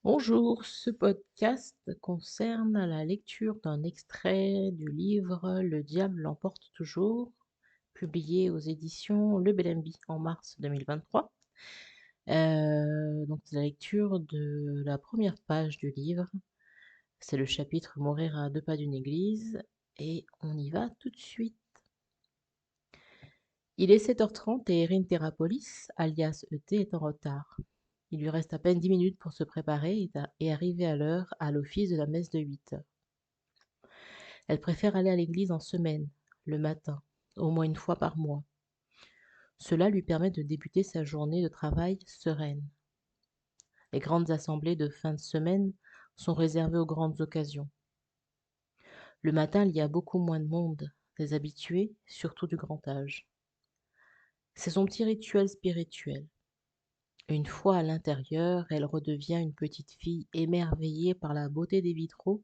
Bonjour, ce podcast concerne la lecture d'un extrait du livre Le diable l'emporte toujours, publié aux éditions Le Bellembi en mars 2023. Donc c'est la lecture de la première page du livre. C'est le chapitre Mourir à deux pas d'une église et on y va tout de suite. Il est 7h30 et Erin Therapolis, alias ET, est en retard. Il lui reste à peine 10 minutes pour se préparer et arriver à l'heure à l'office de la messe de 8 heures. Elle préfère aller à l'église en semaine, le matin, au moins une fois par mois. Cela lui permet de débuter sa journée de travail sereine. Les grandes assemblées de fin de semaine sont réservées aux grandes occasions. Le matin, il y a beaucoup moins de monde, des habitués, surtout du grand âge. C'est son petit rituel spirituel. Une fois à l'intérieur, elle redevient une petite fille émerveillée par la beauté des vitraux,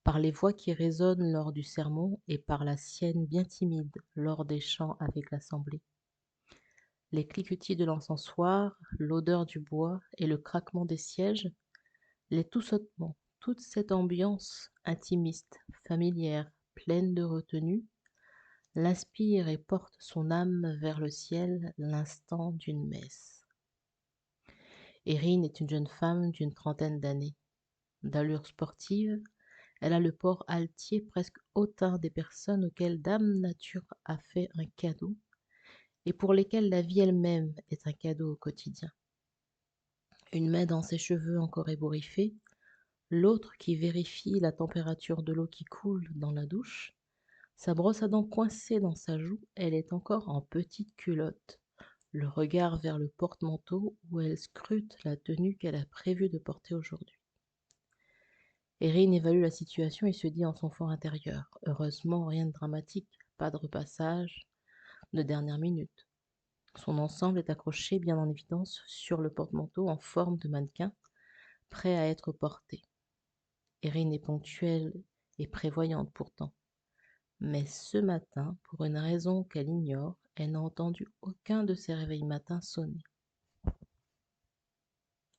par les voix qui résonnent lors du sermon et par la sienne bien timide lors des chants avec l'assemblée. Les cliquetis de l'encensoir, l'odeur du bois et le craquement des sièges, les tout-sautements, toute cette ambiance intimiste, familière, pleine de retenue, l'inspire et porte son âme vers le ciel l'instant d'une messe. Erin est une jeune femme d'une trentaine d'années. D'allure sportive, elle a le port altier presque hautain des personnes auxquelles Dame Nature a fait un cadeau et pour lesquelles la vie elle-même est un cadeau au quotidien. Une main dans ses cheveux encore ébouriffés, l'autre qui vérifie la température de l'eau qui coule dans la douche, sa brosse à dents coincée dans sa joue, elle est encore en petite culotte, le regard vers le porte-manteau où elle scrute la tenue qu'elle a prévu de porter aujourd'hui. Erin évalue la situation et se dit en son fort intérieur: heureusement, rien de dramatique, pas de repassage de dernière minute. Son ensemble est accroché bien en évidence sur le porte-manteau en forme de mannequin, prêt à être porté. Erin est ponctuelle et prévoyante pourtant. Mais ce matin, pour une raison qu'elle ignore, elle n'a entendu aucun de ses réveils matins sonner.